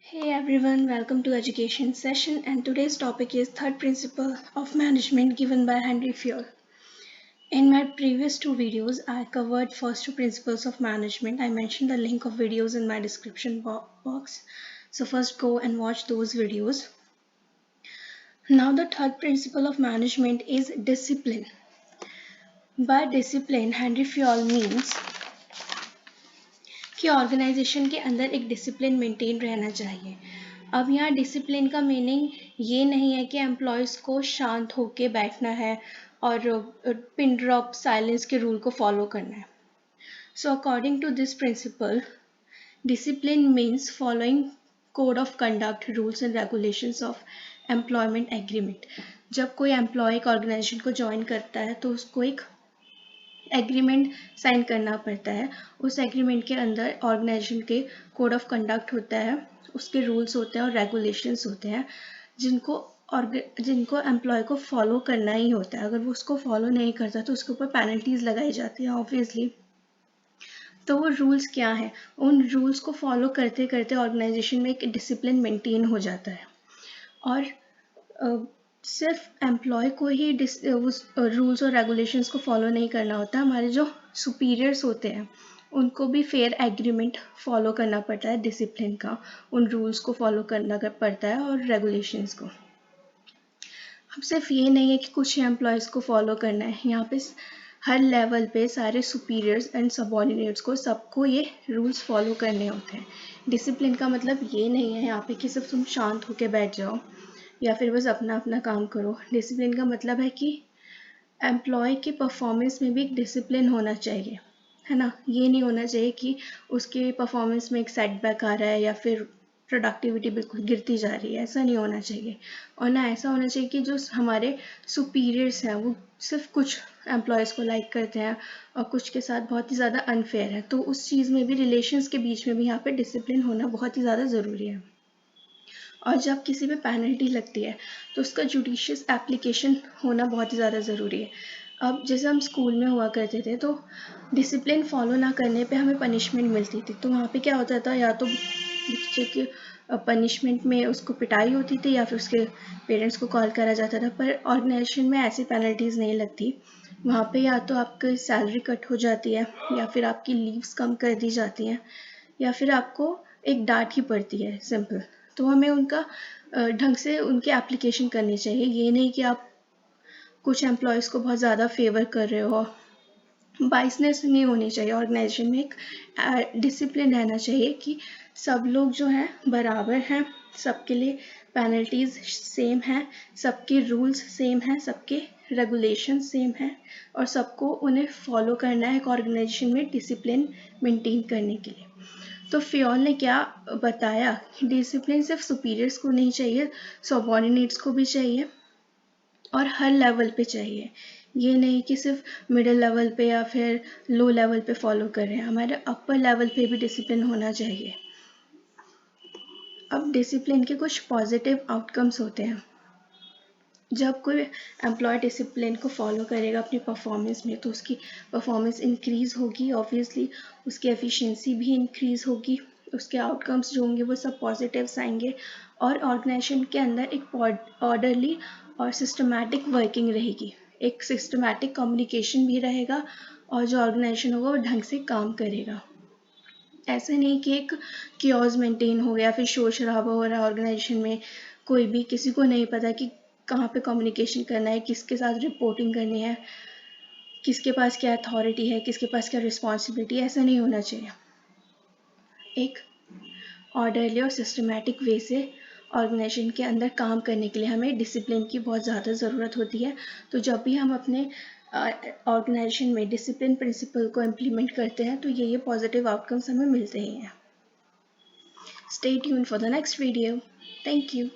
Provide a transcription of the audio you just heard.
Hey everyone, welcome to education session and today's topic is third principle of management given by Henry Fayol. In my previous two videos, I covered first two principles of management. I mentioned the link of videos in my description box. So first go and watch those videos. Now the third principle of management is discipline. By discipline, Henry Fayol means कि organisation के अंदर एक discipline maintain रहना चाहिए। अब यहाँ discipline का meaning ये नहीं है कि एम्प्लॉयज़ को शांत होके बैठना है और पिन ड्रॉप साइलेंस के रूल को फॉलो करना है। So according to this principle, discipline means following code of conduct, rules and regulations of employment agreement. जब कोई एम्प्लॉय एक ऑर्गेनाइजेशन को ज्वाइन करता है तो उसको एक एग्रीमेंट साइन करना पड़ता है। उस एग्रीमेंट के अंदर ऑर्गेनाइजेशन के कोड ऑफ कंडक्ट होता है, उसके रूल्स होते हैं और रेगुलेशंस होते हैं जिनको एम्प्लॉय को फॉलो करना ही होता है। अगर वो उसको फॉलो नहीं करता तो उसके ऊपर पेनल्टीज लगाई जाती हैं ऑब्वियसली। तो वो रूल्स क्या हैं? उन रूल्स को फॉलो करते करते ऑर्गेनाइजेशन में एक डिसिप्लिन मेंटेन हो जाता है और सिर्फ एम्प्लॉय को ही उस रूल्स और रेगुलेशंस को फॉलो नहीं करना होता, हमारे जो सुपीरियर्स होते हैं उनको भी फेयर एग्रीमेंट फॉलो करना पड़ता है, डिसिप्लिन का, उन रूल्स को फॉलो करना पड़ता है और रेगुलेशंस को। अब सिर्फ ये नहीं है कि कुछ एम्प्लॉयज़ को फॉलो करना है, यहाँ पे हर लेवल पे सारे सुपीरियर्स एंड सबऑर्डिनेट्स को सबको ये रूल्स फॉलो करने होते हैं। डिसिप्लिन का मतलब ये नहीं है यहाँ पे कि सिर्फ तुम शांत होकर बैठ जाओ या फिर बस अपना अपना काम करो। डिसिप्लिन का मतलब है कि एम्प्लॉय की परफॉर्मेंस में भी एक डिसिप्लिन होना चाहिए, है ना। ये नहीं होना चाहिए कि उसके परफॉर्मेंस में एक सेटबैक आ रहा है या फिर प्रोडक्टिविटी बिल्कुल गिरती जा रही है, ऐसा नहीं होना चाहिए। और ना ऐसा होना चाहिए कि जो हमारे सुपीरियर्स हैं वो सिर्फ कुछ एम्प्लॉयज़ को लाइक करते हैं और कुछ के साथ बहुत ही ज़्यादा अनफेयर है। तो उस चीज़ में भी, रिलेशंस के बीच में भी यहाँ पे डिसिप्लिन होना बहुत ही ज़्यादा ज़रूरी है। और जब किसी पे पेनल्टी लगती है तो उसका जुडिशियस एप्लीकेशन होना बहुत ही ज़्यादा ज़रूरी है। अब जैसे हम स्कूल में हुआ करते थे तो डिसिप्लिन फॉलो ना करने पे हमें पनिशमेंट मिलती थी। तो वहाँ पे क्या होता था, या तो बच्चे के पनिशमेंट में उसको पिटाई होती थी या फिर उसके पेरेंट्स को कॉल करा जाता था। पर ऑर्गेनाइजेशन में ऐसी पेनल्टीज़ नहीं लगती। वहाँ पे या तो आपकी सैलरी कट हो जाती है या फिर आपकी लीव्स कम कर दी जाती हैं या फिर आपको एक डांट ही पड़ती है, सिंपल। तो हमें उनका ढंग से उनकी एप्लीकेशन करनी चाहिए। ये नहीं कि आप कुछ एम्प्लॉयज़ को बहुत ज़्यादा फेवर कर रहे हो। बाइसनेस नहीं होनी चाहिए ऑर्गेनाइजेशन में। एक डिसिप्लिन रहना चाहिए कि सब लोग जो हैं बराबर हैं, सबके लिए पेनल्टीज़ सेम हैं, सबके रूल्स सेम हैं, सबके रेगुलेशन सेम हैं और सबको उन्हें फॉलो करना है एक ऑर्गेनाइजेशन में डिसिप्लिन मेंटेन करने के लिए। तो फ़ियोल ने क्या बताया, डिसिप्लिन सिर्फ सुपीरियर्स को नहीं चाहिए, सबऑर्डिनेट्स को भी चाहिए और हर लेवल पे चाहिए। ये नहीं कि सिर्फ मिडिल लेवल पे या फिर लो लेवल पे फॉलो कर रहे हैं, हमारे अपर लेवल पे भी डिसिप्लिन होना चाहिए। अब डिसिप्लिन के कुछ पॉजिटिव आउटकम्स होते हैं। जब कोई एम्प्लॉय डिसिप्लिन को फॉलो करेगा अपनी परफॉर्मेंस में तो उसकी परफॉर्मेंस इंक्रीज़ होगी, ऑब्वियसली उसकी एफिशिएंसी भी इंक्रीज़ होगी, उसके आउटकम्स जो होंगे वो सब पॉजिटिव्स आएंगे और ऑर्गेनाइजेशन के अंदर एक ऑर्डरली और सिस्टमैटिक वर्किंग रहेगी, एक सिस्टमैटिक कम्युनिकेशन भी रहेगा और जो ऑर्गेनाइजेशन होगा वो ढंग से काम करेगा। ऐसे नहीं कि एक कियोस मेंटेन हो गया, फिर शोर शराबा हो रहा है ऑर्गेनाइजेशन में, कोई भी, किसी को नहीं पता कि कहाँ पे कम्युनिकेशन करना है, किसके साथ रिपोर्टिंग करनी है, किसके पास क्या अथॉरिटी है, किसके पास क्या रिस्पॉन्सिबिलिटी है। ऐसा नहीं होना चाहिए। एक ऑर्डरली और सिस्टमैटिक वे से ऑर्गेनाइजेशन के अंदर काम करने के लिए हमें डिसिप्लिन की बहुत ज़्यादा ज़रूरत होती है। तो जब भी हम अपने ऑर्गेनाइजेशन में डिसिप्लिन प्रिंसिपल को इम्प्लीमेंट करते हैं तो ये पॉजिटिव आउटकम्स हमें मिलते ही हैं। Stay tuned for the next video. Thank you.